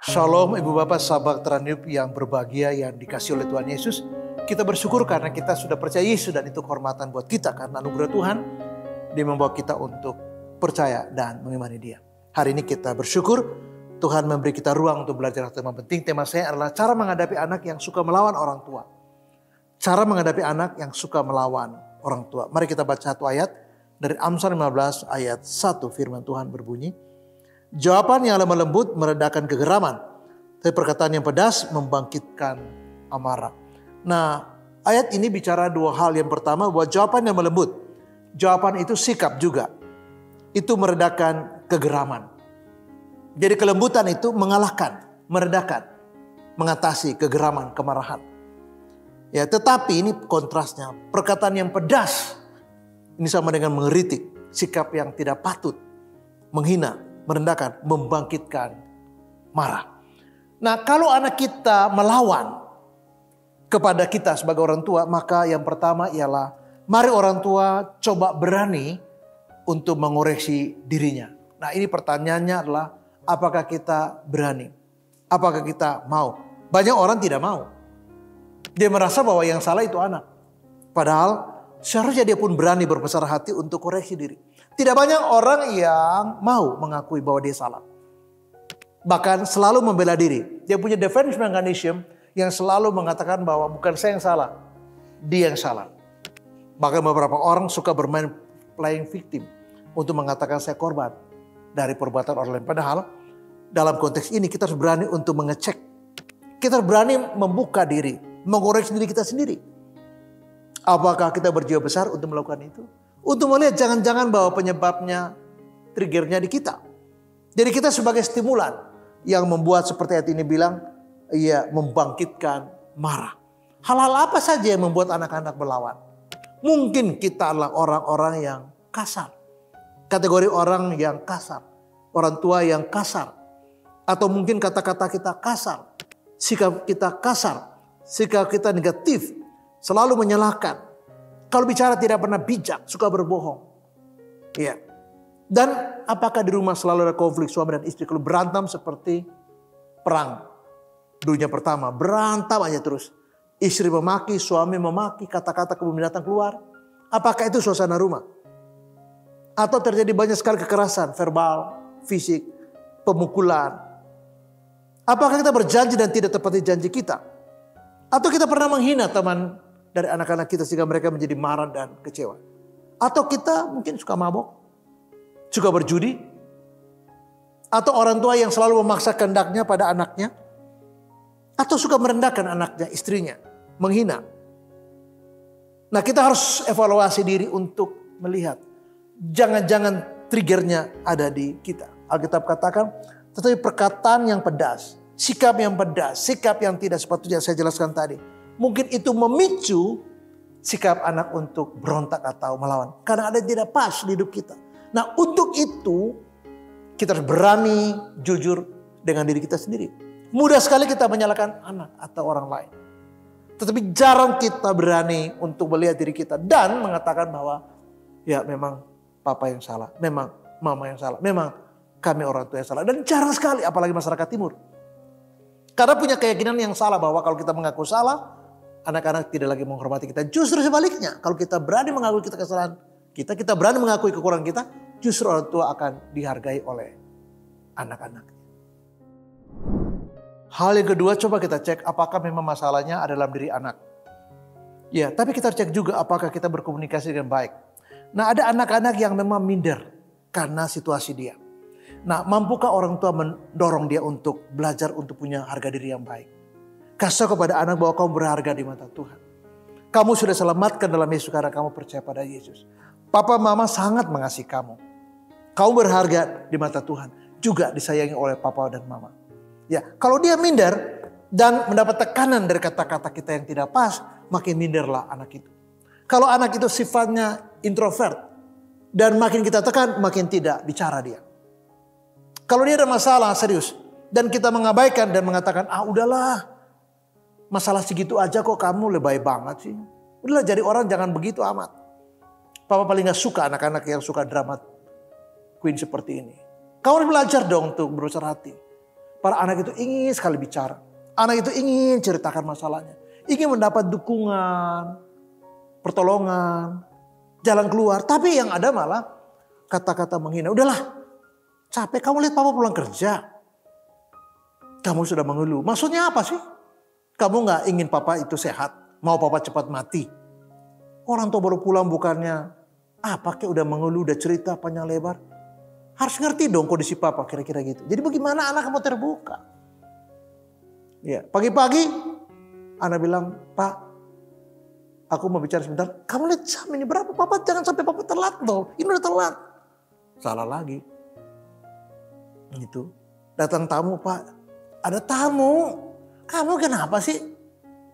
Shalom Ibu Bapak sahabat Transup yang berbahagia yang dikasih oleh Tuhan Yesus. Kita bersyukur karena kita sudah percaya Yesus dan itu kehormatan buat kita. Karena anugerah Tuhan, Dia membawa kita untuk percaya dan mengimani Dia. Hari ini kita bersyukur Tuhan memberi kita ruang untuk belajar tema penting. Tema saya adalah cara menghadapi anak yang suka melawan orang tua. Cara menghadapi anak yang suka melawan orang tua. Mari kita baca satu ayat dari Amsal 15 ayat 1. Firman Tuhan berbunyi, jawaban yang lemah lembut meredakan kegeraman, tapi perkataan yang pedas membangkitkan amarah. Nah, ayat ini bicara dua hal. Yang pertama, bahwa jawaban yang lembut, jawaban itu sikap juga. Itu meredakan kegeraman. Jadi kelembutan itu mengalahkan, meredakan, mengatasi kegeraman, kemarahan. Ya, tetapi ini kontrasnya. Perkataan yang pedas, ini sama dengan mengeritik, sikap yang tidak patut, menghina, merendahkan, membangkitkan marah. Nah, kalau anak kita melawan kepada kita sebagai orang tua, maka yang pertama ialah mari orang tua coba berani untuk mengoreksi dirinya. Nah, ini pertanyaannya adalah apakah kita berani? Apakah kita mau? Banyak orang tidak mau. Dia merasa bahwa yang salah itu anak. Padahal seharusnya dia pun berani berbesar hati untuk koreksi diri. Tidak banyak orang yang mau mengakui bahwa dia salah. Bahkan selalu membela diri. Dia punya defense mechanism yang selalu mengatakan bahwa bukan saya yang salah, dia yang salah. Bahkan beberapa orang suka bermain playing victim untuk mengatakan saya korban dari perbuatan orang lain. Padahal dalam konteks ini kita harus berani untuk mengecek. Kita harus berani membuka diri, mengoreksi diri kita sendiri. Apakah kita berjiwa besar untuk melakukan itu? Untuk melihat jangan-jangan bahwa penyebabnya, triggernya di kita. Jadi kita sebagai stimulan yang membuat seperti ayat ini bilang, ia membangkitkan marah. Hal-hal apa saja yang membuat anak-anak melawan? Mungkin kita adalah orang-orang yang kasar. Kategori orang yang kasar. Orang tua yang kasar. Atau mungkin kata-kata kita kasar. Sikap kita kasar. Sikap kita negatif. Selalu menyalahkan. Kalau bicara tidak pernah bijak, suka berbohong. Iya. Dan apakah di rumah selalu ada konflik suami dan istri? Kalau berantem seperti perang dunia pertama. Berantem aja terus. Istri memaki, suami memaki, kata-kata kebun binatang keluar. Apakah itu suasana rumah? Atau terjadi banyak sekali kekerasan, verbal, fisik, pemukulan. Apakah kita berjanji dan tidak tepati janji kita? Atau kita pernah menghina teman dari anak-anak kita sehingga mereka menjadi marah dan kecewa. Atau kita mungkin suka mabok, suka berjudi. Atau orang tua yang selalu memaksa kehendaknya pada anaknya. Atau suka merendahkan anaknya, istrinya, menghina. Nah, kita harus evaluasi diri untuk melihat. Jangan-jangan triggernya ada di kita. Alkitab katakan, tetapi perkataan yang pedas, sikap yang pedas, sikap yang tidak sepatutnya saya jelaskan tadi. Mungkin itu memicu sikap anak untuk berontak atau melawan. Karena ada yang tidak pas di hidup kita. Nah, untuk itu kita harus berani jujur dengan diri kita sendiri. Mudah sekali kita menyalahkan anak atau orang lain. Tetapi jarang kita berani untuk melihat diri kita dan mengatakan bahwa ya memang papa yang salah, memang mama yang salah, memang kami orang tua yang salah. Dan jarang sekali apalagi masyarakat timur. Karena punya keyakinan yang salah bahwa kalau kita mengaku salah, anak-anak tidak lagi menghormati kita. Justru sebaliknya, kalau kita berani mengakui kita kesalahan kita berani mengakui kekurangan kita, justru orang tua akan dihargai oleh anak-anak. Hal yang kedua, coba kita cek apakah memang masalahnya ada dalam diri anak. Ya, tapi kita cek juga apakah kita berkomunikasi dengan baik. Nah, ada anak-anak yang memang minder karena situasi dia. Nah, mampukah orang tua mendorong dia untuk belajar untuk punya harga diri yang baik? Kasih kepada anak bahwa kamu berharga di mata Tuhan. Kamu sudah selamatkan dalam Yesus karena kamu percaya pada Yesus. Papa mama sangat mengasihi kamu. Kamu berharga di mata Tuhan. Juga disayangi oleh papa dan mama. Ya, kalau dia minder dan mendapat tekanan dari kata-kata kita yang tidak pas, makin minderlah anak itu. Kalau anak itu sifatnya introvert dan makin kita tekan, makin tidak bicara dia. Kalau dia ada masalah serius dan kita mengabaikan dan mengatakan, udahlah. Masalah segitu aja kok kamu lebay banget sih. Udahlah jadi orang jangan begitu amat. Papa paling gak suka anak-anak yang suka drama queen seperti ini. Kamu harus belajar dong untuk berbesar hati. Para anak itu ingin sekali bicara. Anak itu ingin ceritakan masalahnya. Ingin mendapat dukungan, pertolongan, jalan keluar. Tapi yang ada malah kata-kata menghina. Udahlah, capek kamu lihat papa pulang kerja. Kamu sudah mengeluh. Maksudnya apa sih? Kamu gak ingin papa itu sehat. Mau papa cepat mati. Orang tua baru pulang bukannya apa kayak udah mengeluh, udah cerita panjang lebar. Harus ngerti dong kondisi papa kira-kira gitu. Jadi bagaimana anak kamu terbuka? Ya, pagi-pagi anak bilang, Pak, aku mau bicara sebentar. Kamu lihat jam ini berapa? Papa jangan sampai papa telat loh. Ini udah telat. Salah lagi. Gitu. Datang tamu, Pak. Ada tamu. Kamu kenapa sih?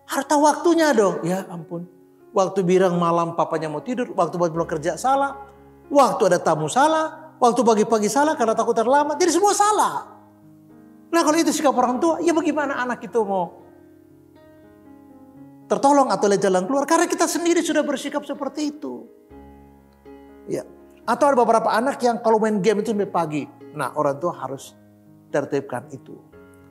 Harus tahu waktunya dong. Ya ampun. Waktu bilang malam papanya mau tidur. Waktu buat pulang kerja salah. Waktu ada tamu salah. Waktu pagi-pagi salah karena takut terlambat. Jadi semua salah. Nah kalau itu sikap orang tua. Ya bagaimana anak itu mau tertolong atau lihat jalan keluar. Karena kita sendiri sudah bersikap seperti itu. Ya. Atau ada beberapa anak yang kalau main game itu sampai pagi. Nah orang tua harus tertibkan itu.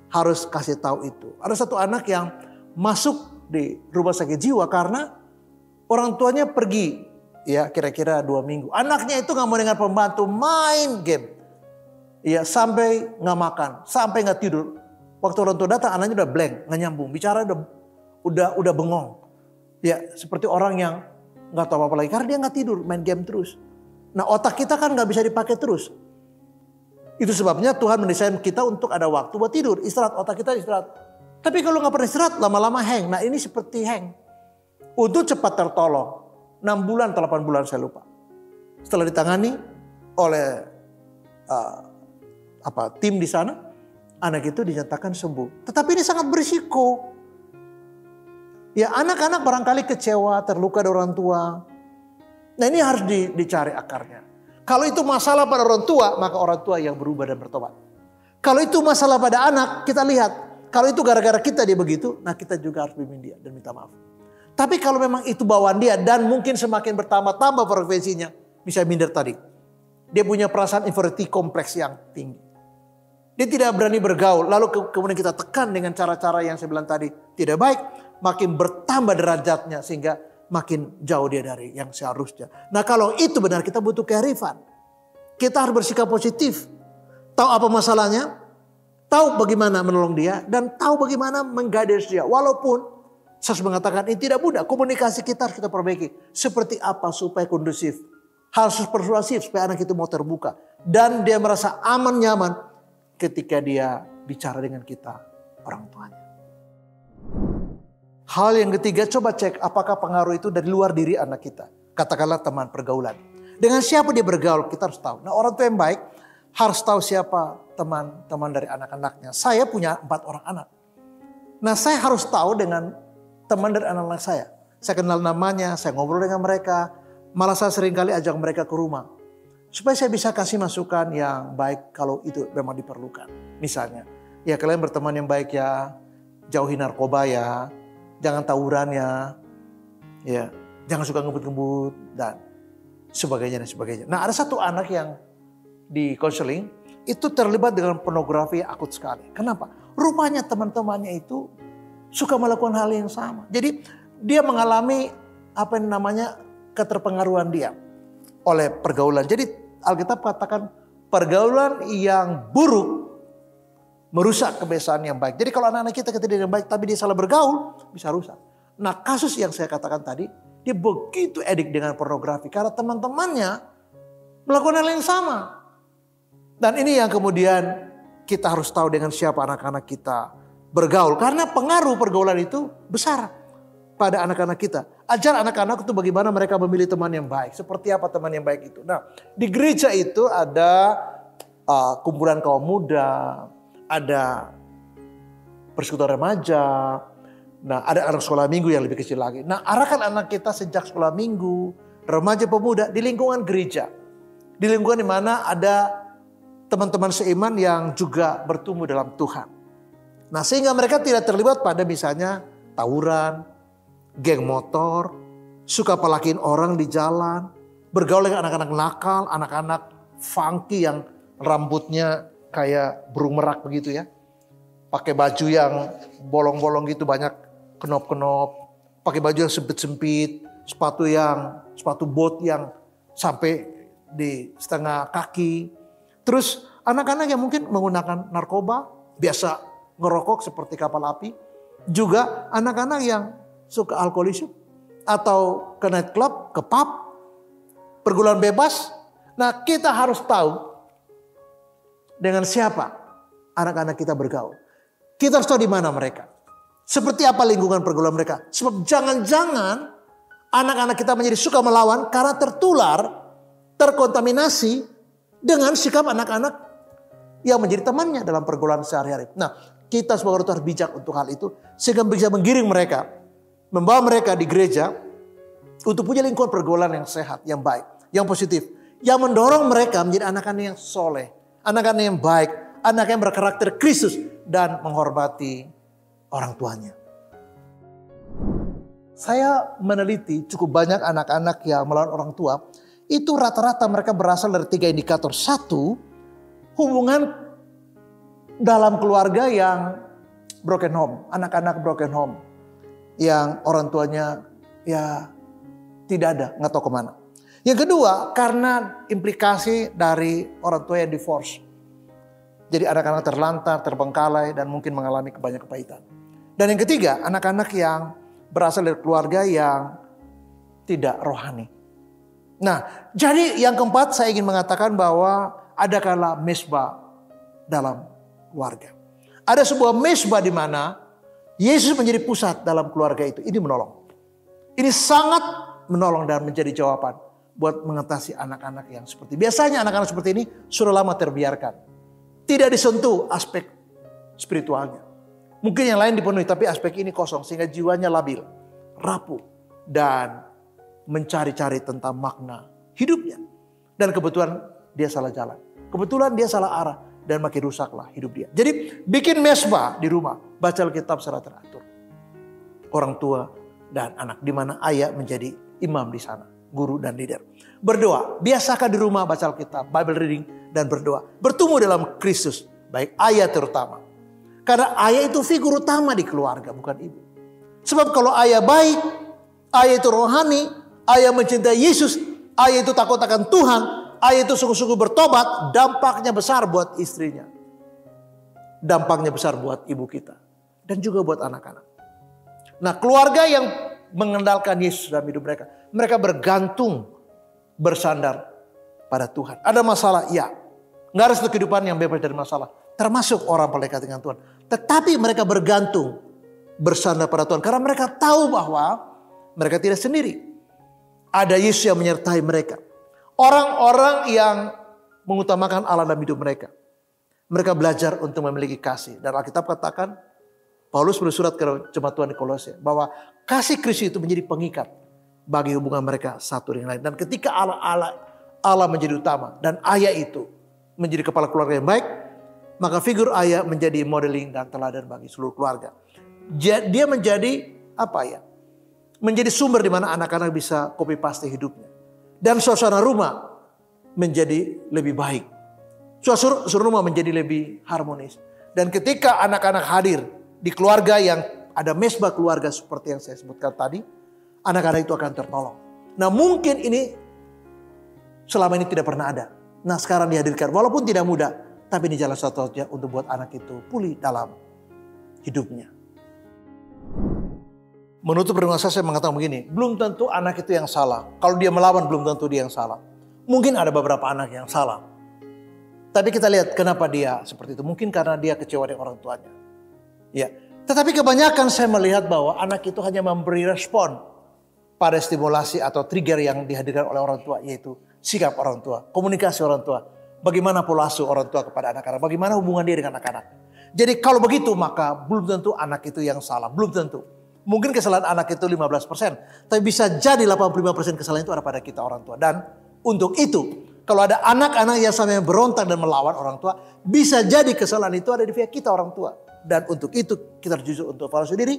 Harus kasih tahu itu. Ada satu anak yang masuk di rumah sakit jiwa karena orang tuanya pergi. Ya kira-kira 2 minggu. Anaknya itu gak mau dengar pembantu main game. Ya sampai gak makan. Sampai gak tidur. Waktu orang tua datang anaknya udah blank. Gak nyambung. Bicara udah bengong. Ya seperti orang yang gak tahu apa-apa lagi. Karena dia gak tidur. Main game terus. Nah otak kita kan gak bisa dipakai terus. Itu sebabnya Tuhan mendesain kita untuk ada waktu buat tidur. Istirahat. Otak kita istirahat. Tapi kalau gak pernah istirahat lama-lama hang. Nah ini seperti hang. Untuk cepat tertolong. 6 bulan atau 8 bulan saya lupa. Setelah ditangani oleh tim di sana, anak itu dinyatakan sembuh. Tetapi ini sangat berisiko. Ya anak-anak barangkali kecewa, terluka dari orang tua. Nah ini harus dicari akarnya. Kalau itu masalah pada orang tua, maka orang tua yang berubah dan bertobat. Kalau itu masalah pada anak, kita lihat. Kalau itu gara-gara kita dia begitu, nah kita juga harus bimbing dia dan minta maaf. Tapi kalau memang itu bawaan dia dan mungkin semakin bertambah-tambah frekuensinya. Misalnya minder tadi. Dia punya perasaan inferiority kompleks yang tinggi. Dia tidak berani bergaul. Lalu kemudian kita tekan dengan cara-cara yang saya bilang tadi. Tidak baik. Makin bertambah derajatnya sehingga makin jauh dia dari yang seharusnya. Nah kalau itu benar kita butuh kearifan. Kita harus bersikap positif. Tahu apa masalahnya. Tahu bagaimana menolong dia. Dan tahu bagaimana mengguidance dia. Walaupun saya harus mengatakan ini tidak mudah. Komunikasi kita harus kita perbaiki. Seperti apa supaya kondusif. Harus persuasif supaya anak itu mau terbuka. Dan dia merasa aman nyaman ketika dia bicara dengan kita orang tuanya. Hal yang ketiga coba cek apakah pengaruh itu dari luar diri anak kita. Katakanlah teman pergaulan. Dengan siapa dia bergaul kita harus tahu. Nah orang tua yang baik harus tahu siapa teman-teman dari anak-anaknya. Saya punya 4 orang anak. Nah saya harus tahu dengan teman dari anak-anak saya. Saya kenal namanya, saya ngobrol dengan mereka. Malah saya seringkali ajak mereka ke rumah. Supaya saya bisa kasih masukan yang baik kalau itu memang diperlukan. Misalnya, ya kalian berteman yang baik ya. Jauhi narkoba ya. Jangan tawuran ya. Ya, jangan suka ngebut-ngebut dan sebagainya dan sebagainya. Nah ada satu anak yang di konseling itu terlibat dengan pornografi akut sekali. Kenapa? Rupanya teman-temannya itu suka melakukan hal yang sama. Jadi dia mengalami apa yang namanya keterpengaruhan dia oleh pergaulan. Jadi Alkitab katakan pergaulan yang buruk merusak kebiasaan yang baik. Jadi kalau anak-anak kita tidak baik tapi dia salah bergaul bisa rusak. Nah kasus yang saya katakan tadi dia begitu edik dengan pornografi karena teman-temannya melakukan hal yang sama. Dan ini yang kemudian kita harus tahu dengan siapa anak-anak kita bergaul. Karena pengaruh pergaulan itu besar pada anak-anak kita. Ajar anak-anak itu bagaimana mereka memilih teman yang baik. Seperti apa teman yang baik itu. Nah di gereja itu ada kumpulan kaum muda. Ada persekutuan remaja. Nah ada anak sekolah minggu yang lebih kecil lagi. Nah arahkan anak kita sejak sekolah minggu. Remaja pemuda di lingkungan gereja. Di lingkungan di mana ada teman-teman seiman yang juga bertumbuh dalam Tuhan. Nah sehingga mereka tidak terlibat pada misalnya tawuran, geng motor, suka palakin orang di jalan, bergaul dengan anak-anak nakal, anak-anak funky yang rambutnya kayak burung merak begitu ya. pakai baju yang bolong-bolong gitu, banyak kenop-kenop, pakai baju yang sempit-sempit, sepatu bot yang sampai di setengah kaki. Terus anak-anak yang mungkin menggunakan narkoba, biasa ngerokok seperti kapal api. Juga anak-anak yang suka alkoholisme atau ke night club, ke pub, pergaulan bebas. Nah, kita harus tahu dengan siapa anak-anak kita bergaul. Kita harus tahu di mana mereka. Seperti apa lingkungan pergaulan mereka. Sebab jangan-jangan anak-anak kita menjadi suka melawan karena terkontaminasi dengan sikap anak-anak yang menjadi temannya dalam pergaulan sehari-hari. Nah, kita sebagai orang tua harus bijak untuk hal itu. Sehingga bisa menggiring mereka. Membawa mereka di gereja untuk punya lingkungan pergaulan yang sehat, yang baik, yang positif. Yang mendorong mereka menjadi anak-anak yang soleh. Anak-anak yang baik. Anak yang berkarakter Kristus. Dan menghormati orang tuanya. Saya meneliti cukup banyak anak-anak yang melawan orang tua. Itu rata-rata mereka berasal dari 3 indikator. 1, hubungan dalam keluarga yang broken home. Anak-anak broken home. Yang orang tuanya ya tidak ada, nggak tahu kemana. Yang kedua, karena implikasi dari orang tua yang divorce. Jadi anak-anak terlantar, terbengkalai, dan mungkin mengalami banyak kepahitan. Dan yang ketiga, anak-anak yang berasal dari keluarga yang tidak rohani. Nah, jadi yang keempat saya ingin mengatakan bahwa ada kala mesbah dalam keluarga. Ada sebuah mesbah di mana Yesus menjadi pusat dalam keluarga itu. Ini menolong. Ini sangat menolong dan menjadi jawaban buat mengatasi anak-anak yang seperti. Biasanya anak-anak seperti ini sudah lama terbiarkan. Tidak disentuh aspek spiritualnya. Mungkin yang lain dipenuhi, tapi aspek ini kosong sehingga jiwanya labil, rapuh, dan mencari-cari tentang makna hidupnya. Dan kebetulan dia salah jalan. Kebetulan dia salah arah dan makin rusaklah hidup dia. Jadi bikin mesbah di rumah, baca Alkitab secara teratur. Orang tua dan anak, di mana ayah menjadi imam di sana, guru dan leader. Berdoa, biasakan di rumah baca Alkitab, Bible reading dan berdoa. Bertumbuh dalam Kristus, baik ayah terutama. Karena ayah itu figur utama di keluarga, bukan ibu. Sebab kalau ayah baik, ayah itu rohani, ayah mencintai Yesus, ayah itu takut akan Tuhan, ayah itu sungguh-sungguh bertobat, dampaknya besar buat istrinya. Dampaknya besar buat ibu kita. Dan juga buat anak-anak. Nah, keluarga yang mengandalkan Yesus dalam hidup mereka. Mereka bergantung, bersandar pada Tuhan. Ada masalah? Ya. Nggak harus kehidupan yang bebas dari masalah. Termasuk orang melekat dengan Tuhan. Tetapi mereka bergantung, bersandar pada Tuhan. Karena mereka tahu bahwa mereka tidak sendiri. Ada Yesus yang menyertai mereka. Orang-orang yang mengutamakan Allah dalam hidup mereka. Mereka belajar untuk memiliki kasih. Dan Alkitab katakan, Paulus bersurat ke jemaat Tuhan di Kolose, bahwa kasih Kristus itu menjadi pengikat bagi hubungan mereka satu dengan lain. Dan ketika Allah menjadi utama dan ayah itu menjadi kepala keluarga yang baik, maka figur ayah menjadi modeling dan teladan bagi seluruh keluarga. Dia menjadi apa ya? Menjadi sumber di mana anak-anak bisa copy paste hidupnya. Dan suasana rumah menjadi lebih baik. Suasana rumah menjadi lebih harmonis. Dan ketika anak-anak hadir di keluarga yang ada mesbah keluarga seperti yang saya sebutkan tadi, anak-anak itu akan tertolong. Nah, mungkin ini selama ini tidak pernah ada. Nah, sekarang dihadirkan. Walaupun tidak mudah, tapi ini jalan satu-satunya untuk buat anak itu pulih dalam hidupnya. Menutup renungan saya mengatakan begini, belum tentu anak itu yang salah. Kalau dia melawan, belum tentu dia yang salah. Mungkin ada beberapa anak yang salah. Tapi kita lihat kenapa dia seperti itu. Mungkin karena dia kecewa dengan orang tuanya. Ya. Tetapi kebanyakan saya melihat bahwa anak itu hanya memberi respon pada stimulasi atau trigger yang dihadirkan oleh orang tua, yaitu sikap orang tua, komunikasi orang tua, bagaimana pola asuh orang tua kepada anak-anak, bagaimana hubungan dia dengan anak-anak. Jadi kalau begitu maka belum tentu anak itu yang salah, belum tentu. Mungkin kesalahan anak itu 15%, tapi bisa jadi 85% kesalahan itu ada pada kita orang tua. Dan untuk itu, kalau ada anak-anak yang sampai berontak dan melawan orang tua, bisa jadi kesalahan itu ada di pihak kita orang tua. Dan untuk itu kita harus jujur untuk evaluasi diri,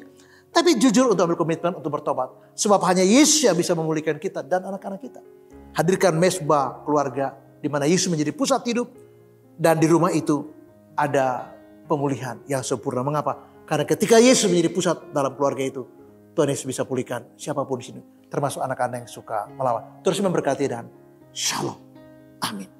tapi jujur untuk ambil komitmen untuk bertobat. Sebab hanya Yesus yang bisa memulihkan kita dan anak-anak kita. Hadirkan mesbah keluarga di mana Yesus menjadi pusat hidup, dan di rumah itu ada pemulihan yang sempurna. Mengapa? Karena ketika Yesus menjadi pusat dalam keluarga itu, Tuhan Yesus bisa pulihkan siapapun di sini, termasuk anak-anak yang suka melawan. Terus memberkati dan shalom. Amin.